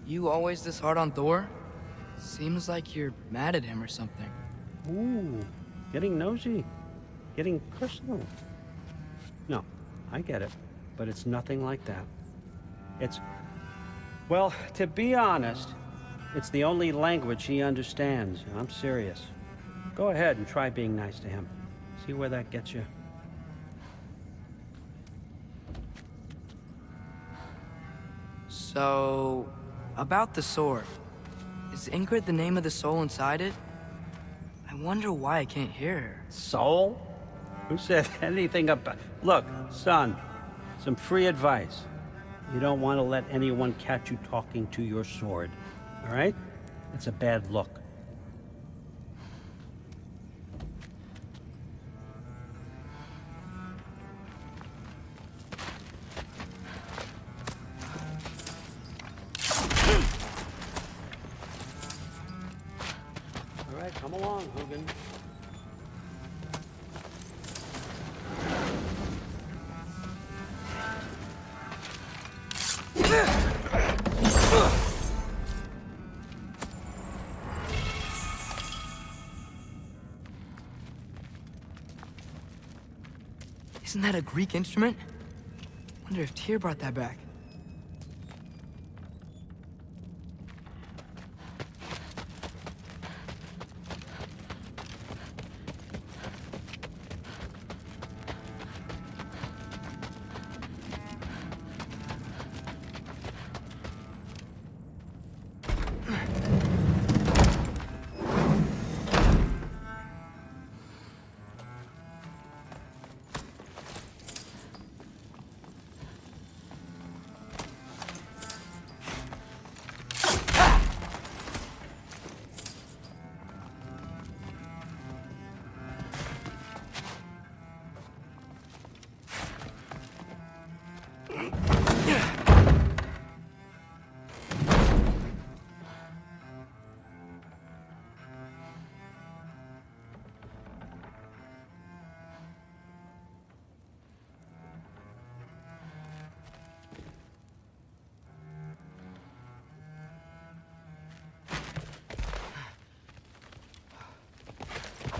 You always this hard on Thor? Seems like you're mad at him or something. Ooh, getting nosy. Getting personal. No, I get it. But it's nothing like that. It's... Well, to be honest, it's the only language he understands, and I'm serious. Go ahead and try being nice to him. See where that gets you. So, about the sword. Is Ingrid the name of the soul inside it? I wonder why I can't hear her. Soul? Who said anything about... Look, son, some free advice. You don't want to let anyone catch you talking to your sword, all right? It's a bad look. All right, come along, Hugin. Isn't that a Greek instrument? Wonder if Tyr brought that back.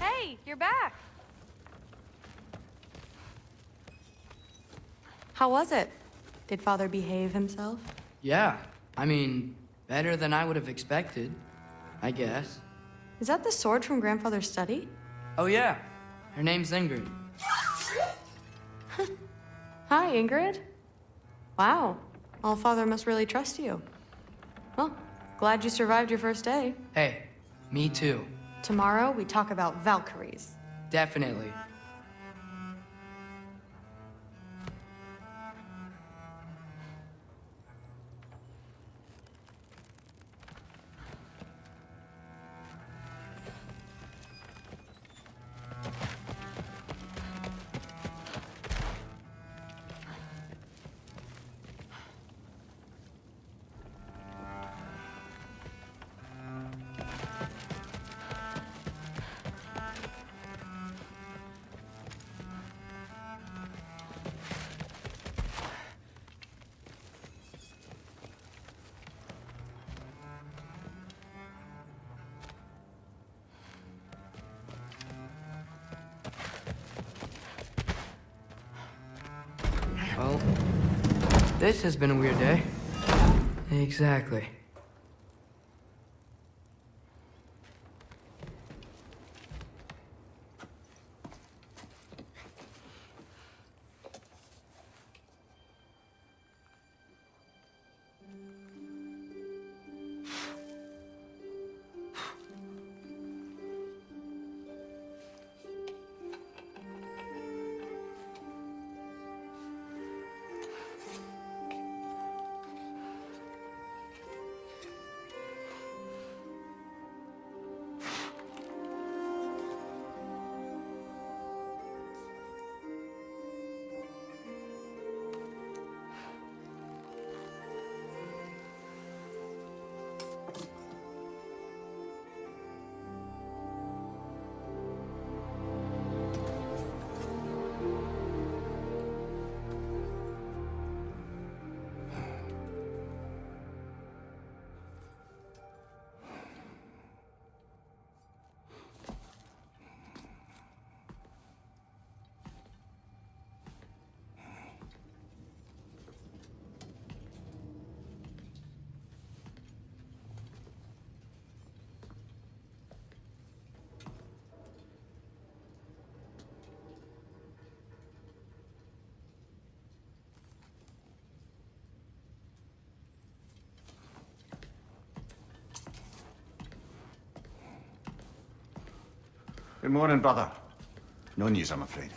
Hey, you're back. How was it? Did Father behave himself? Yeah, I mean, better than I would have expected, I guess. Is that the sword from Grandfather's study? Oh yeah, her name's Ingrid. Hi, Ingrid. Wow, All-Father must really trust you. Well, glad you survived your first day. Hey, me too. Tomorrow, we talk about Valkyries. Definitely. Well, this has been a weird day. Exactly. Good morning, brother. No news, I'm afraid.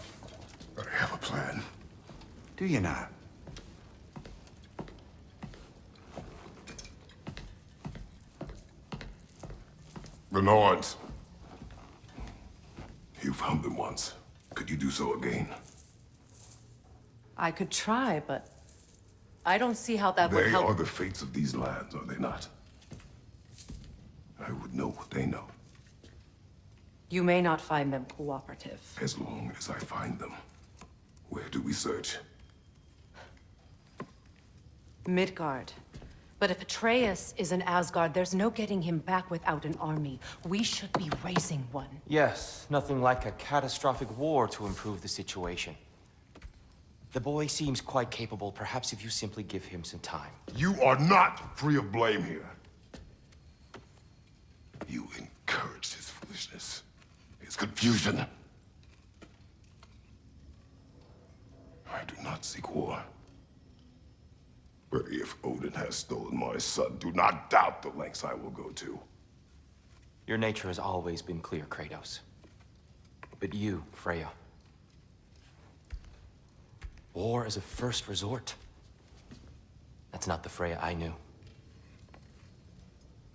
I have a plan. Do you now? The Nords. You found them once. Could you do so again? I could try, but I don't see how that would They help. are the fates of these lands, are they not? I would know what they know, You may not find them cooperative. as long as I find them. Where do we search? Midgard. But if Atreus is in Asgard, there's no getting him back without an army. We should be raising one. Yes, nothing like a catastrophic war to improve the situation. The boy seems quite capable. Perhaps if you simply give him some time. You are not free of blame here. You encouraged his foolishness, his confusion. I do not seek war. But if Odin has stolen my son, do not doubt the lengths I will go to. Your nature has always been clear, Kratos. But you, Freya. War is a first resort. That's not the Freya I knew.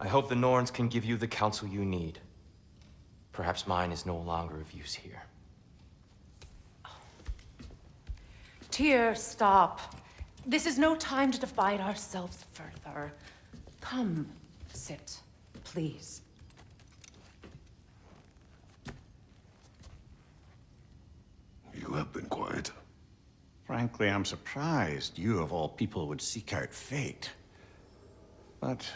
I hope the Norns can give you the counsel you need. Perhaps mine is no longer of use here. Tyr, stop. This is no time to divide ourselves further. Come, sit, please. You have been quiet. Frankly, I'm surprised you, of all people, would seek out fate. But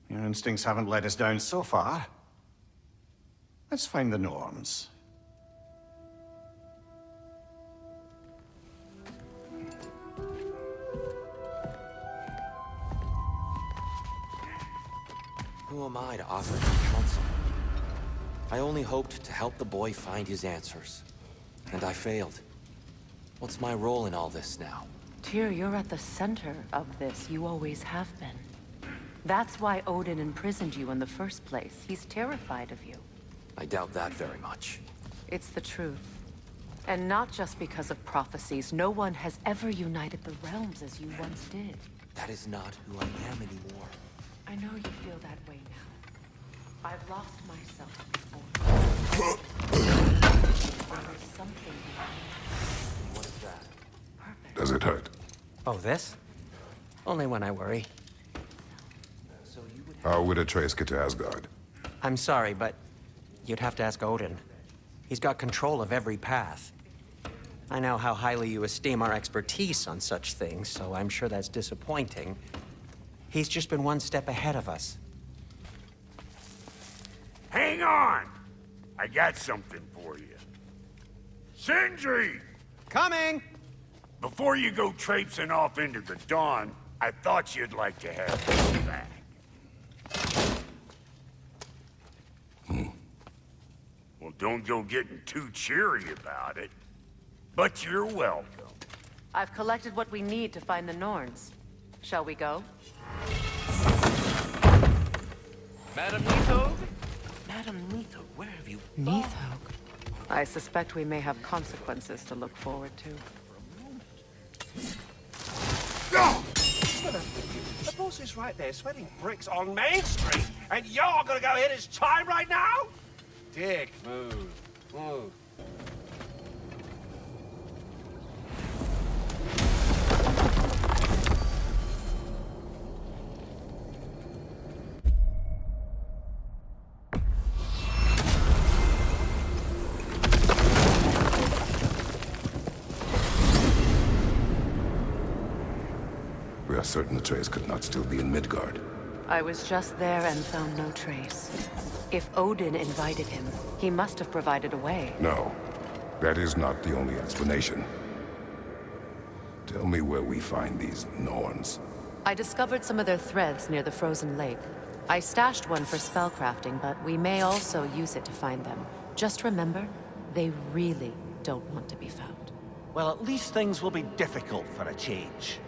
your instincts haven't let us down so far. Let's find the Norns. Who am I to offer him counsel? I only hoped to help the boy find his answers. And I failed. What's my role in all this now? Tyr, you're at the center of this. You always have been. That's why Odin imprisoned you in the first place. He's terrified of you. I doubt that very much. It's the truth. And not just because of prophecies. No one has ever united the realms as you once did. That is not who I am anymore. I know you feel that way now. I've lost myself before. There's something behind What is that? purpose. Does it hurt? Oh, this? Only when I worry. So you would How would Atreus get to Asgard? I'm sorry, but you'd have to ask Odin. He's got control of every path. I know how highly you esteem our expertise on such things, so I'm sure that's disappointing. He's just been one step ahead of us. Hang on! I got something for you. Sindri! Coming! Before you go traipsing off into the dawn, I thought you'd like to have this back. Well, don't go getting too cheery about it. But you're welcome. I've collected what we need to find the Norns. Shall we go? Madam Neathog? Madam Neathog, where have you gone? Neathog. I suspect we may have consequences to look forward to. The boss is right there, sweating bricks on Main Street, and you're gonna go hit his time right now? Dick, move. Move. We are certain Atreus could not still be in Midgard. I was just there and found no trace. If Odin invited him, he must have provided a way. No, that is not the only explanation. Tell me where we find these Norns. I discovered some of their threads near the frozen lake. I stashed one for spellcrafting, but we may also use it to find them. Just remember, they really don't want to be found. Well, at least things will be difficult for a change.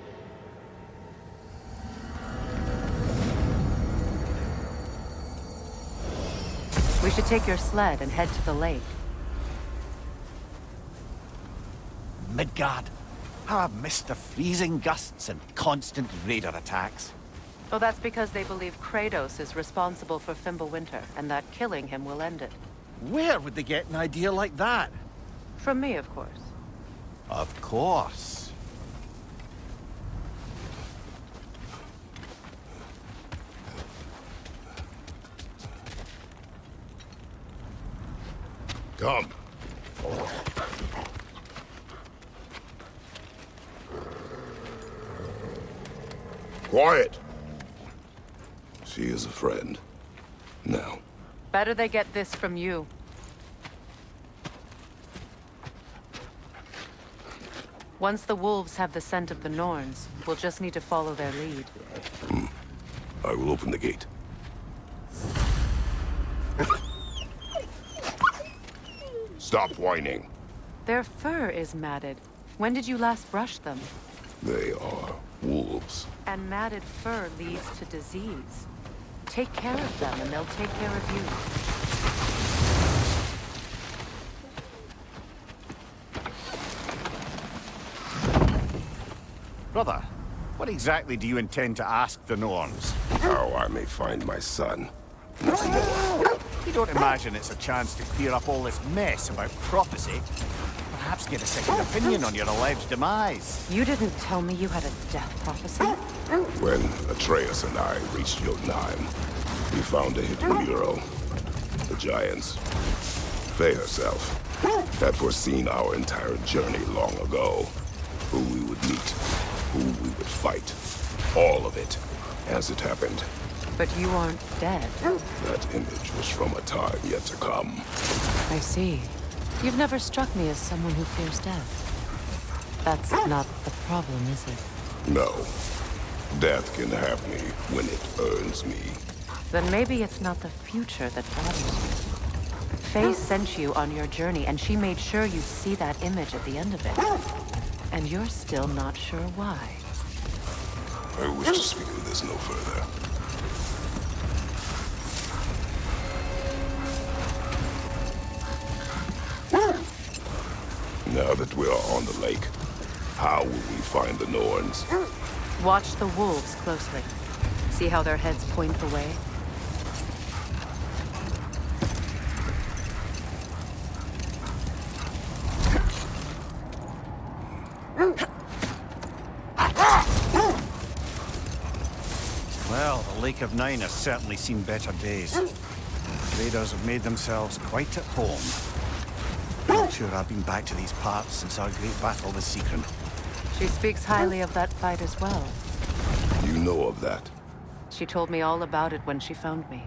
We should take your sled and head to the lake. Midgard. How I've missed the freezing gusts and constant raider attacks. Well, that's because they believe Kratos is responsible for Fimbulwinter, and that killing him will end it. Where would they get an idea like that? From me, of course. Of course. Come. Quiet. She is a friend. Now. Better they get this from you. Once the wolves have the scent of the Norns, we'll just need to follow their lead. I will open the gate. Stop whining. Their fur is matted. When did you last brush them? They are wolves. And matted fur leads to disease. Take care of them, and they'll take care of you. Brother, what exactly do you intend to ask the Norns? How I may find my son. Nothing more. You don't imagine it's a chance to clear up all this mess about prophecy? Perhaps get a second opinion on your alleged demise. You didn't tell me you had a death prophecy? When Atreus and I reached Jotunheim, we found a hidden mural. The Giants, Faye herself, had foreseen our entire journey long ago. Who we would meet, who we would fight. All of it, as it happened. But you aren't dead. That image was from a time yet to come. I see. You've never struck me as someone who fears death. That's not the problem, is it? No. Death can have me when it earns me. Then maybe it's not the future that bothers you. Faye sent you on your journey, and she made sure you'd see that image at the end of it. And you're still not sure why. I wish to speak of this no further. Now that we are on the lake, how will we find the Norns? Watch the wolves closely. See how their heads point away? Well, the Lake of Nine has certainly seen better days. Raiders have made themselves quite at home. Not sure I've been back to these parts since our great battle with Sigrun. She speaks highly of that fight as well. You know of that? She told me all about it when she found me.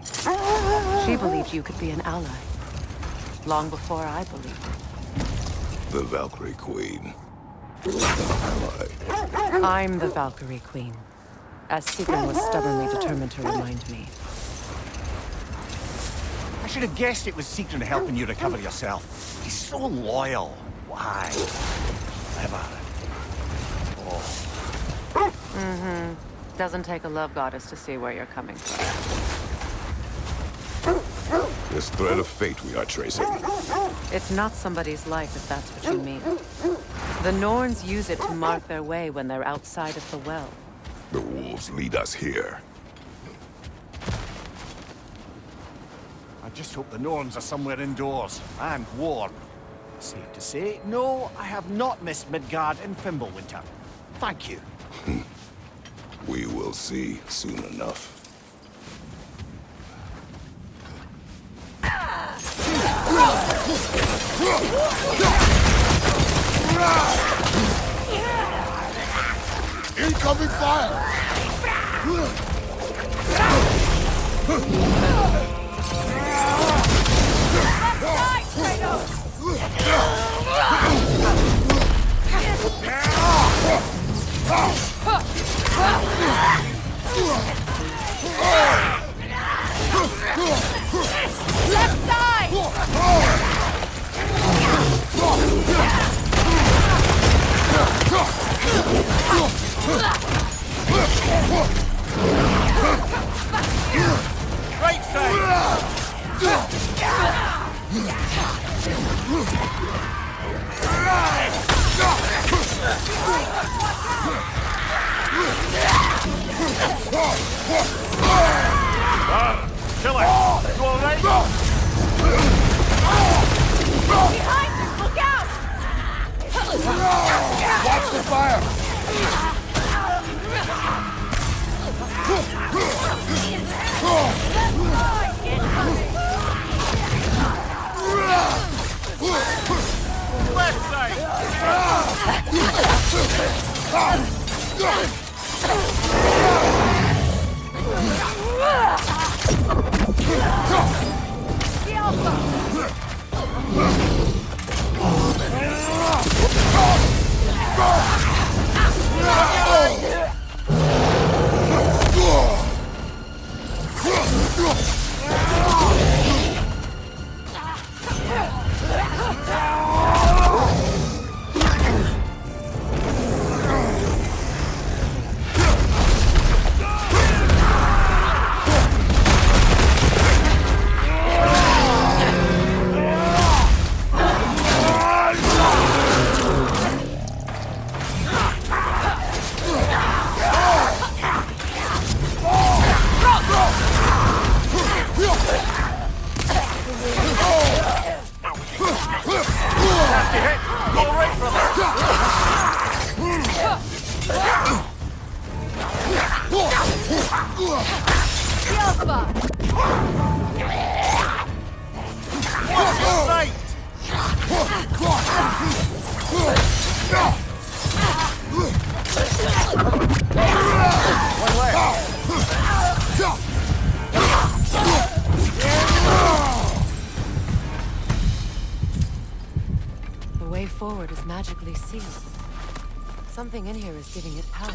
She believed you could be an ally. Long before I believed it. The Valkyrie Queen. Ally. I'm the Valkyrie Queen, as Sigrun was stubbornly determined to remind me. I should have guessed it was Sigrun helping you recover yourself. He's so loyal. Why? Clever. Oh. Doesn't take a love goddess to see where you're coming from. This thread of fate we are tracing. It's not somebody's life, if that's what you mean. The Norns use it to mark their way when they're outside of the well. The wolves lead us here. I just hope the Norns are somewhere indoors and warm. Safe to say, no, I have not missed Midgard in Fimbulwinter. Thank you. We will see soon enough. Incoming fire! Left side! Right side! Kill it! You alright? Behind you! Look out! Watch the fire! Left side! The way forward is magically sealed. Something in here is giving it power.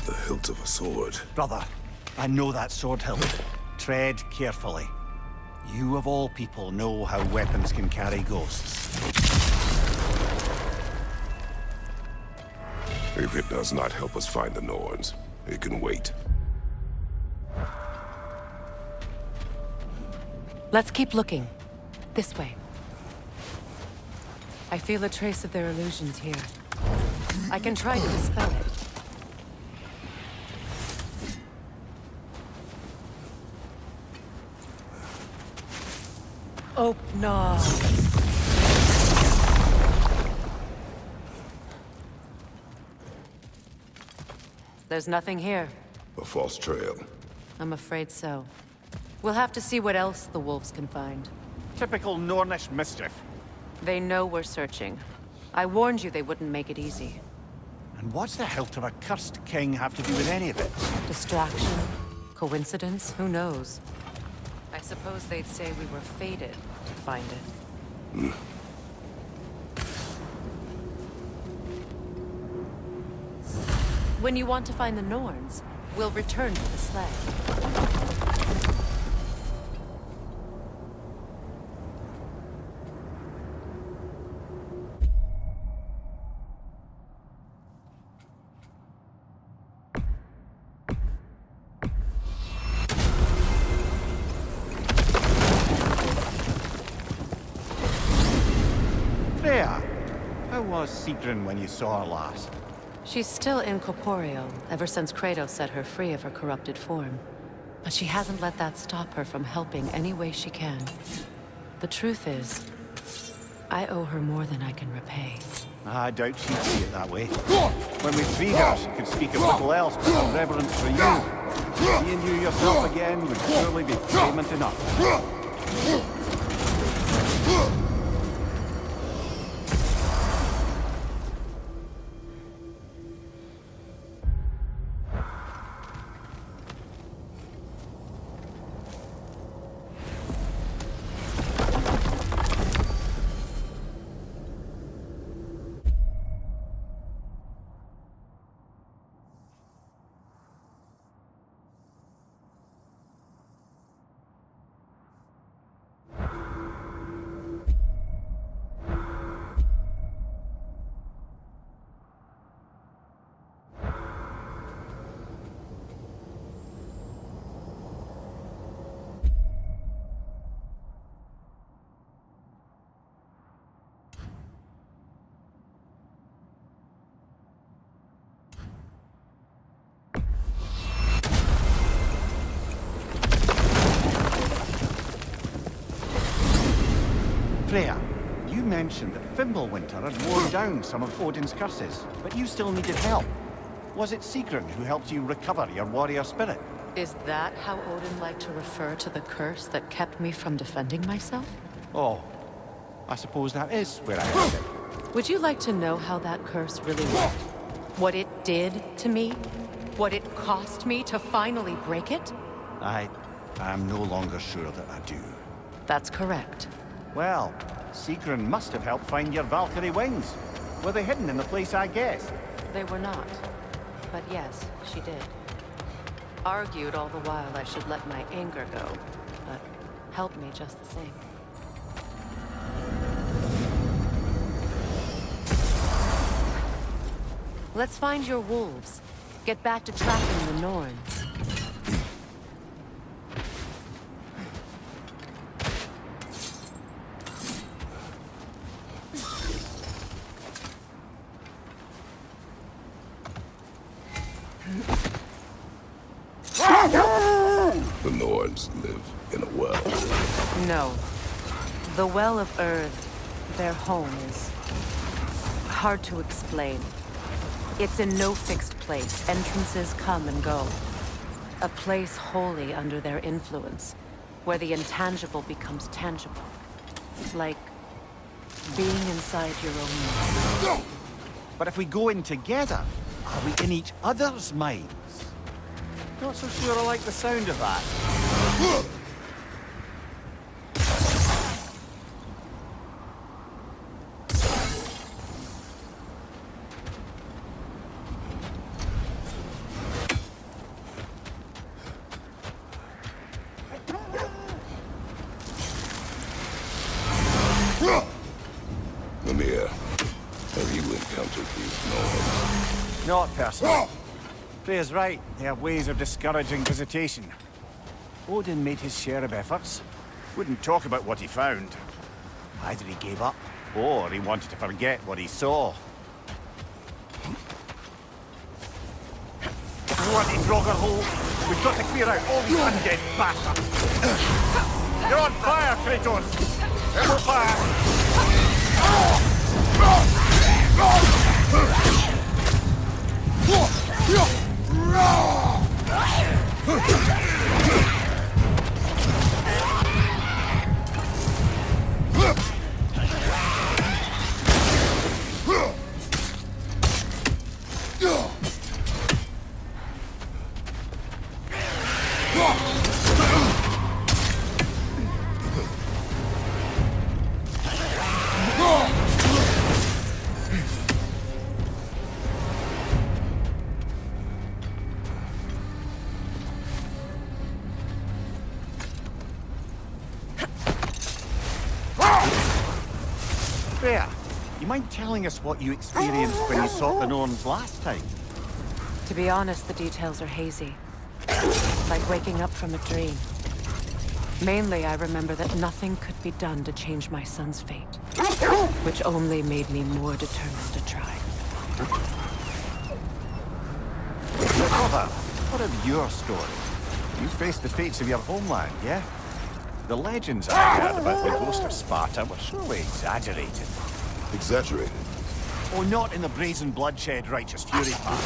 The hilt of a sword. Brother, I know that sword hilt. Tread carefully. You of all people know how weapons can carry ghosts. If it does not help us find the Norns, it can wait. Let's keep looking. This way. I feel a trace of their illusions here. I can try to dispel it. Oh, no. There's nothing here. A false trail. I'm afraid so. We'll have to see what else the wolves can find. Typical Nornish mischief. They know we're searching. I warned you they wouldn't make it easy. And what's the hilt of a cursed king have to do with any of it? Distraction? Coincidence? Who knows? I suppose they'd say we were fated to find it. When you want to find the Norns, we'll return to the sled. Freya, how was Sigrun when you saw her last? She's still incorporeal, ever since Kratos set her free of her corrupted form. But she hasn't let that stop her from helping any way she can. The truth is, I owe her more than I can repay. I doubt she'd see it that way. When we freed her, she could speak of little else but her reverence for you. Seeing you yourself again would surely be payment enough. Freya, you mentioned that Fimbulwinter had worn down some of Odin's curses, but you still needed help. Was it Sigrun who helped you recover your warrior spirit? Is that how Odin liked to refer to the curse that kept me from defending myself? Oh, I suppose that is where I heard it. Would you like to know how that curse really worked? What it did to me? What it cost me to finally break it? I'm no longer sure that I do. That's correct. Well, Sigrun must have helped find your Valkyrie wings. Were they hidden in the place I guessed? They were not. But yes, she did. Argued all the while I should let my anger go, but helped me just the same. Let's find your wolves. Get back to tracking the Norns. The Norns live in a well. No. The Well of Earth, their home, is hard to explain. It's in no fixed place. Entrances come and go. A place wholly under their influence, where the intangible becomes tangible. Like being inside your own mind. But if we go in together, are we in each other's minds? Not so sure I like the sound of that. Mimir, have you encountered these Norns? Not personally. Freya's right. They have ways of discouraging visitation. Odin made his share of efforts. Wouldn't talk about what he found. Either he gave up, or he wanted to forget what he saw. Bloody Draugr hole! We've got to clear out all these undead bastards! You're on fire, Kratos! Ever fire! Freya, you mind telling us what you experienced when you sought the Norns last time? To be honest, the details are hazy. Like waking up from a dream. Mainly, I remember that nothing could be done to change my son's fate. Which only made me more determined to try. Brother, what of your story? You faced the fates of your homeland, yeah? The legends I heard about the ghost of Sparta were surely exaggerated. Exaggerated? Oh, not in the brazen bloodshed righteous fury part.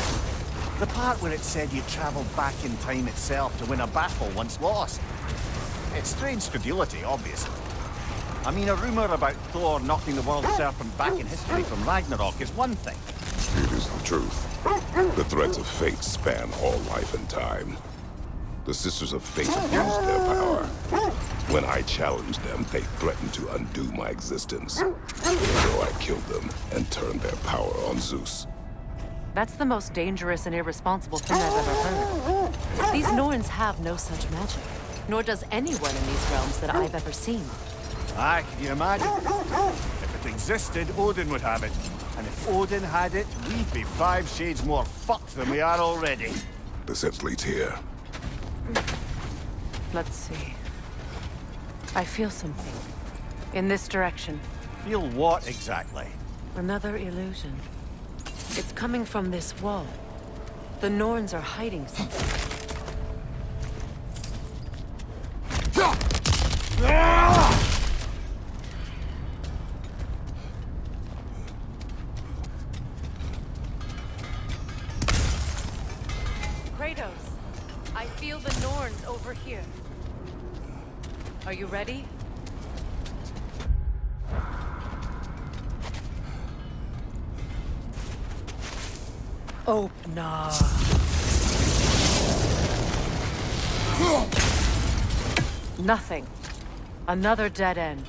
The part where it said you travelled back in time itself to win a battle once lost. It's strange credulity, obviously. I mean, a rumour about Thor knocking the world serpent back in history from Ragnarok is one thing. It is the truth. The threads of fate span all life and time. The Sisters of Fate abused their power. When I challenged them, they threatened to undo my existence. So I killed them and turned their power on Zeus. That's the most dangerous and irresponsible thing I've ever heard. These Norns have no such magic. Nor does anyone in these realms that I've ever seen. Aye, can you imagine? If it existed, Odin would have it. And if Odin had it, we'd be 5 shades more fucked than we are already. The sense leads here. Let's see. I feel something. In this direction. Feel what exactly? Another illusion. It's coming from this wall. The Norns are hiding something. Over here. Are you ready? Open up. Nothing. Another dead end.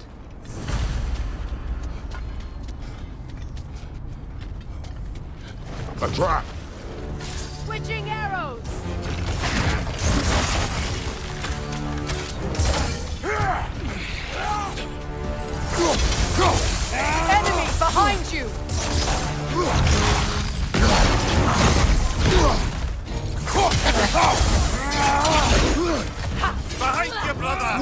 A trap! Switching arrows! Enemy behind you! Behind you, brother!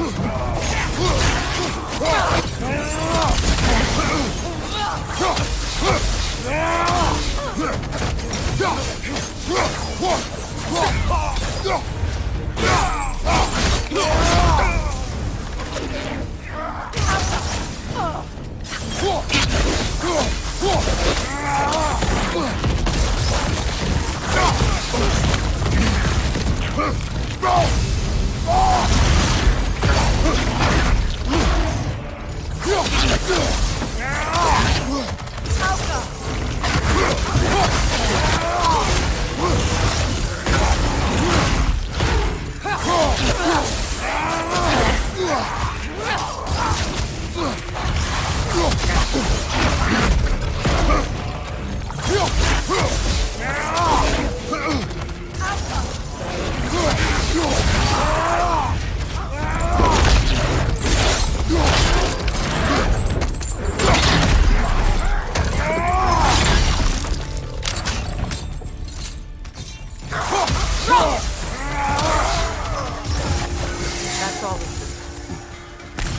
That's all.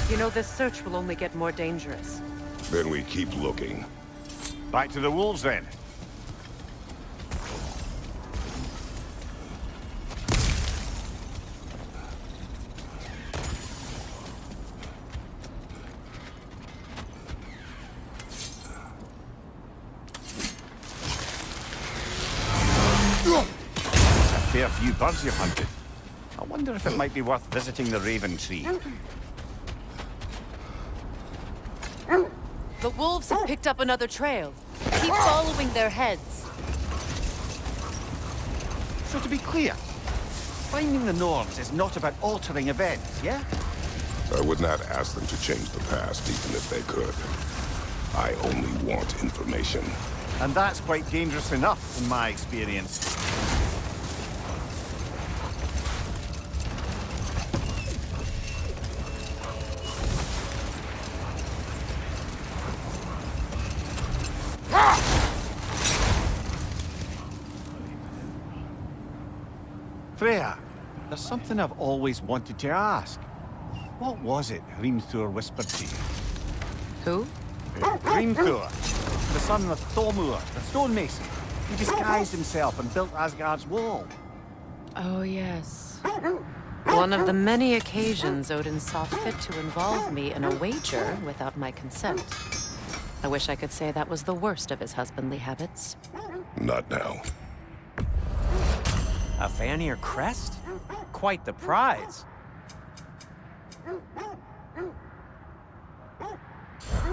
You know, this search will only get more dangerous. Then we keep looking. Back to the wolves, then. A fair few birds you've hunted. I wonder if it might be worth visiting the Raven Tree. The wolves have picked up another trail. Keep following their heads. So to be clear, finding the Nords is not about altering events, yeah? I would not ask them to change the past, even if they could. I only want information. And that's quite dangerous enough, in my experience. Freya, there's something I've always wanted to ask. What was it Hrimthur whispered to you? Who? Hrimthur, the son of Thormur, the stonemason. He disguised himself and built Asgard's wall. Oh, yes. One of the many occasions Odin saw fit to involve me in a wager without my consent. I wish I could say that was the worst of his husbandly habits. Not now. A Vanir crest? Quite the prize.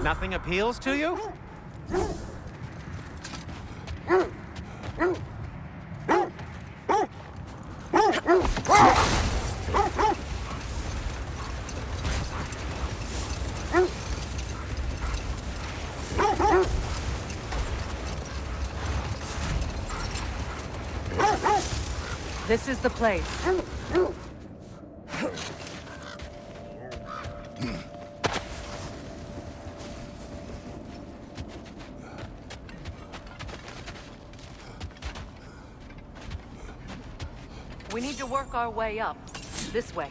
Nothing appeals to you? This is the place. We need to work our way up. This way.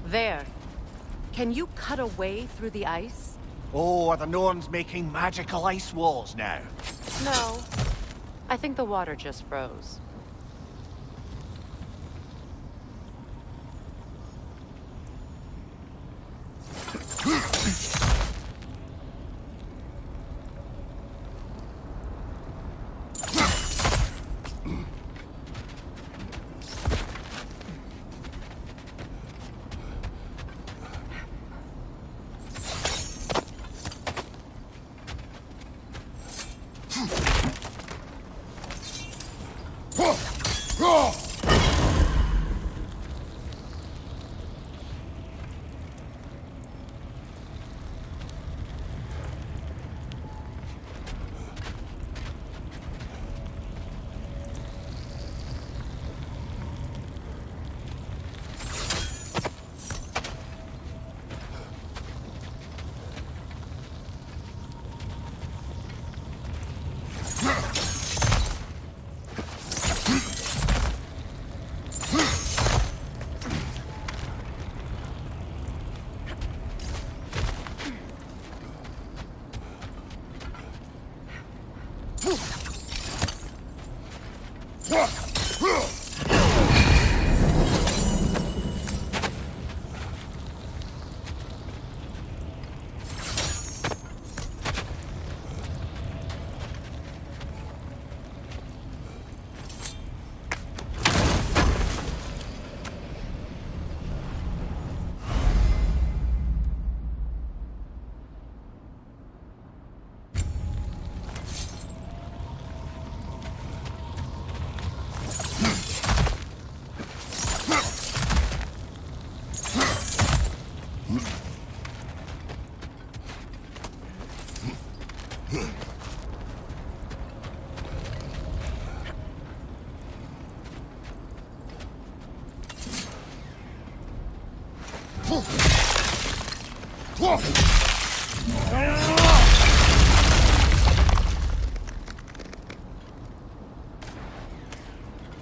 There. Can you cut a way through the ice? Oh, are the Norns making magical ice walls now? No. I think the water just froze.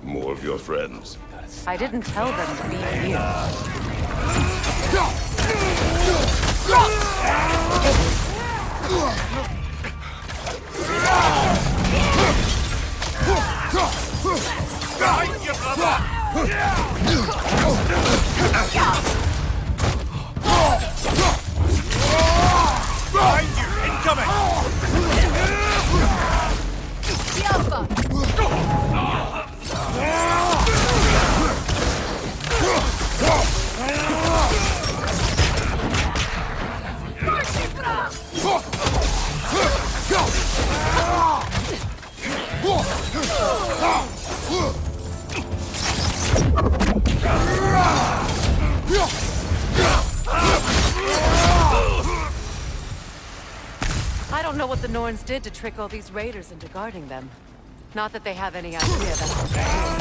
More of your friends. I didn't tell them to be here. Behind you, brother! Behind you, incoming! The Alpha! I don't know what the Norns did to trick all these raiders into guarding them. Not that they have any idea that's what they're doing.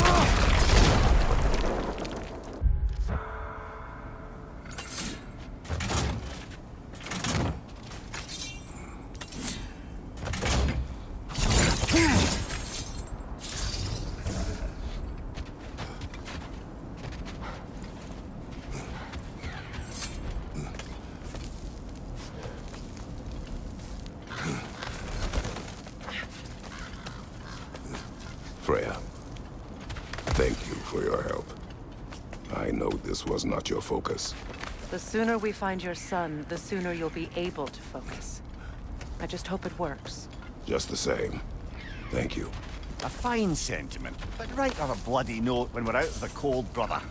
Freya, thank you for your help. I know this was not your focus. The sooner we find your son, the sooner you'll be able to focus. I just hope it works. Just the same, thank you. A fine sentiment, but write on a bloody note when we're out of the cold, brother.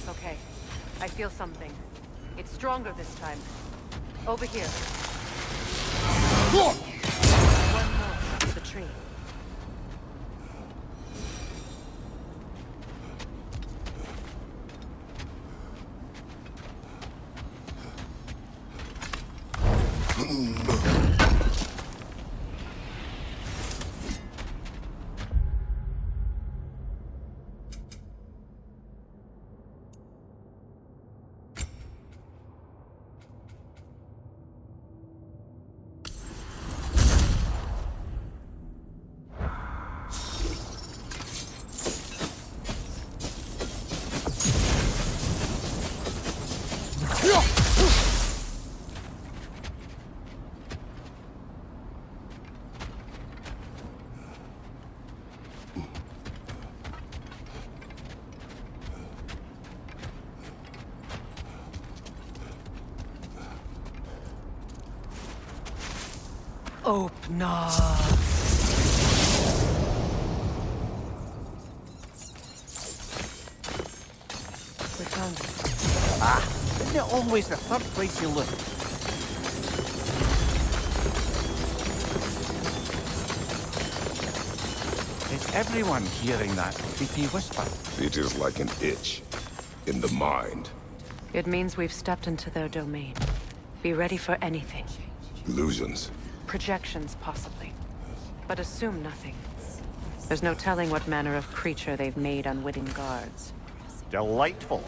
Okay, I feel something. It's stronger this time. Over here. One more to the tree. Open up. We found it. Ah, isn't it always the third place you look? Is everyone hearing that creepy whisper? It is like an itch in the mind. It means we've stepped into their domain. Be ready for anything. Illusions. Projections, possibly. But assume nothing. There's no telling what manner of creature they've made unwitting guards. Delightful.